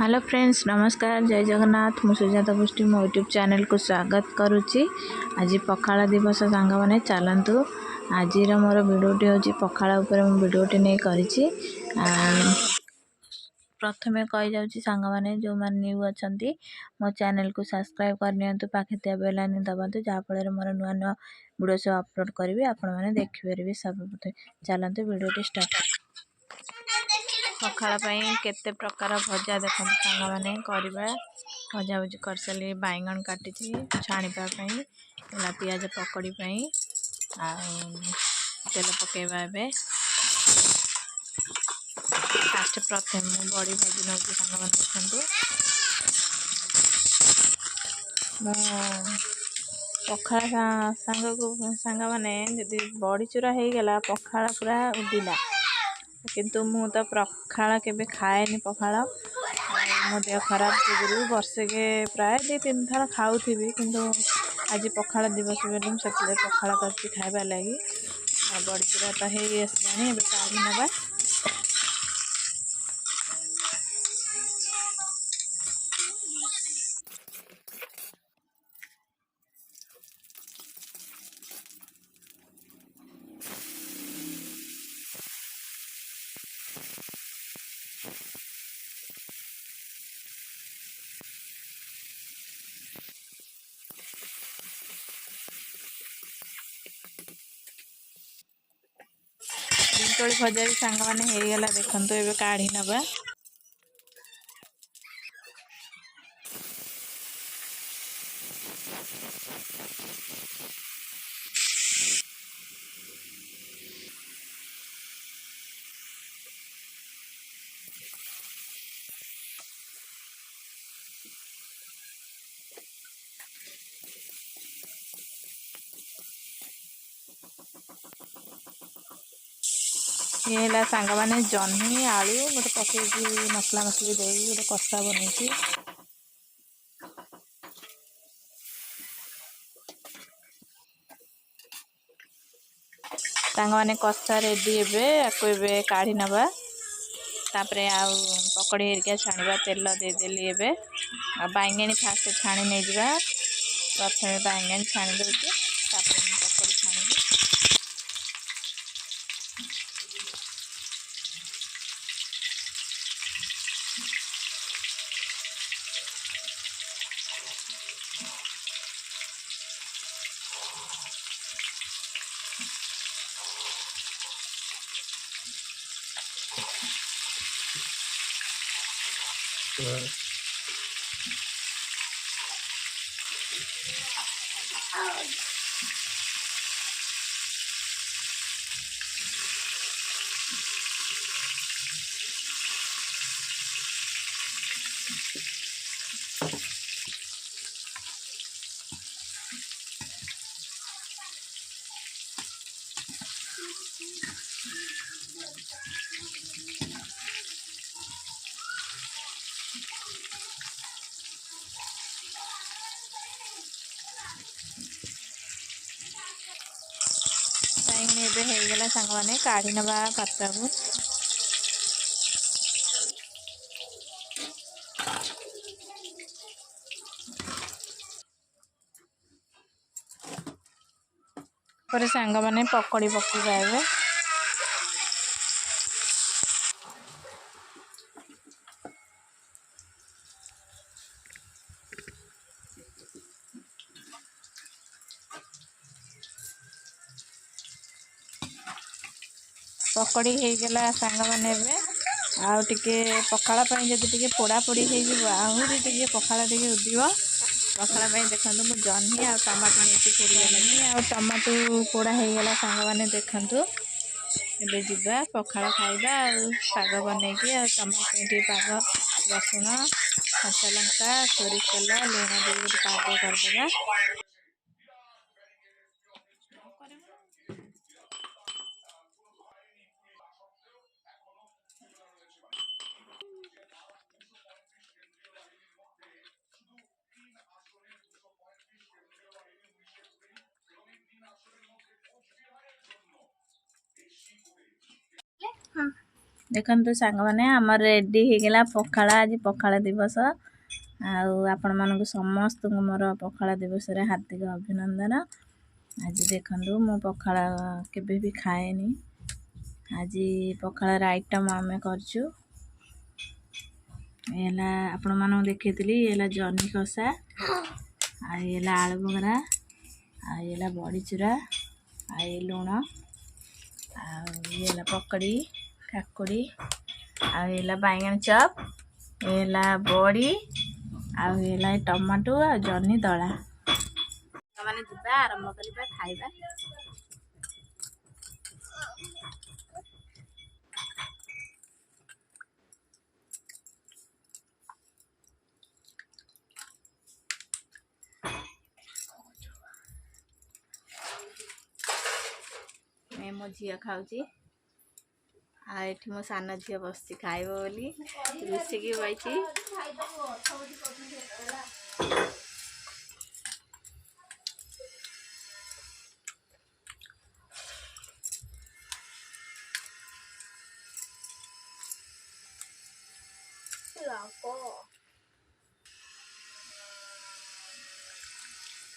Hello friends, नमस्कार, जय जगन्नाथ। मु सुजाता पुष्टि मो यूट्यूब चैनल को स्वागत करुच्ची। आज पखाड़ दिवस सांग मैंने चलतु। आज मोर भिडियोटी हूँ पखाड़ उपर भिडियोटी नहीं करी। प्रथम कही जाऊँगी सांग मैंने जो मैंने न्यू अच्छा मो चैनल को सब्सक्राइब करनी पाखे थे बेलाइन दबातु जहाँफल मोर नुआ नुआ वीडियो सब अपलोड करी आपण मैंने देखिपारे। सब चलते भिडियोटी स्टार्ट। पखाड़ केते प्रकार भजा देखो सांग मैंने करवा भजा भुजी कर सारी बैगन काटी छाणीपाई पियाज पकड़ी तेल पकेबा ए फास्ट प्रथम बड़ी भाजी नौ सांग मैंने देखु पखाड़ सांग मैंने जदि बड़ी चूरा हो गला पखाड़ पूरा उड़िला किंतु मु तो पखाड़ केबे खाएनी। पखाड़ मो देह खराब जुगुरु वर्षे के प्राय 2-3 थर खाऊथी किंतु आज पखाड़ दिवस बोली से पखाड़ कर खाइबा लगी बड़ी चूरा तो हो आसला काढ़ी नवा। दिनतोड़ी भजा भी सांग मैंने होगला देखु ए काढ़ी नवा। ये है सांग मैंने जह्नी आलू गोटे पकईकी मसला मसली दे गोटे कषा बनई सांग मैंने कषा रेडी ए काढ़ी नवा। तापरे आउ पकड़ी हेरिका छाणवा तेल देदेली ए बैंगणी फास्ट छाणी नहीं जा। प्रथम बैंगणी छाणी दूसरी पकड़ी छाणी। होगला सांग मैंने काढ़ी नवा पात्र को। पर सांग मैंने पकड़ी पकेबा ए पकड़ी होगला सांग मैंने आउे पखाड़ जदि पोड़ा पोड़ी आहरी टे पखाड़ टे उदिव पखाड़ देखो मुझे जह्नी आ टमाटो नहीं पोड़ा लगी आ टमाटो पोड़ा होगला सांग मैंने देखु ए जा पखाड़ खाइबा पाग बनई टमाटो पाग रसुण कचा लंका सोरिष तेल लुण दे गोटे पाग करदे। देखंतु सांग माने हमर रेडी हो गला पखाला। आज पखाला दिवस आउ आपण मानक समस्त मोर पखाला दिवस रे हार्दिक अभिनंदन। आज देखंतु मो पखाला केबे भी खाएनी। आज पखाला आइटम आमे करछु। एला आपण मानक देखैतली एला जॉनी कसा आ एला आलू बगरा आ एला बड़ी चूरा आ ए लूण आ एला पकड़ी काकुड़ी आ एला बैंगन चप एला बड़ी आ एला टमाटो आ जॉनी दला माने दिबा आरंभ करबा खाइबा। मैं मो झिया खाऊची आ एठी मो साना झिया बसची खाइबो बोली रुसी की बइची।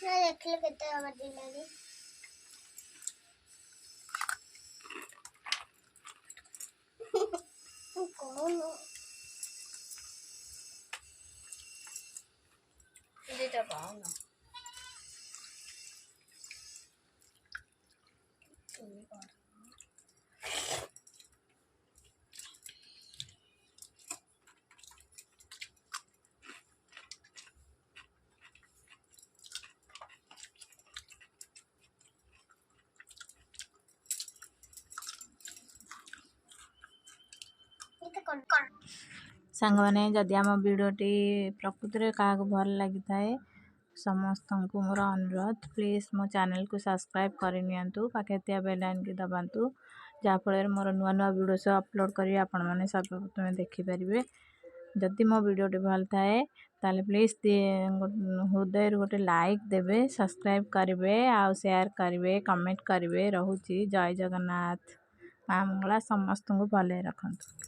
देखले केते बड़ी लगी कौन ये पाओ ना सांग माने जदि आम वीडियोटी प्रकृति रे काहाक भल लगी थाए समस्त को मोर अनुरोध प्लीज मो चैनल को सब्सक्राइब कर नियंतु पाखे थिया बेल आइकन की दबांतु जाफल मोर नुआ नुआ वीडियो सब अपलोड करी आपण माने सब प्रथमे देखि परिबे। जदि मो वीडियोटी भल थाए ताले प्लीज हृदय गोटे लाइक देबे सब्सक्राइब करेंगे आ शेयर करेंगे कमेंट करेंगे। रहुची जय जगन्नाथ माँ मंगला समस्त को भले रखंतु।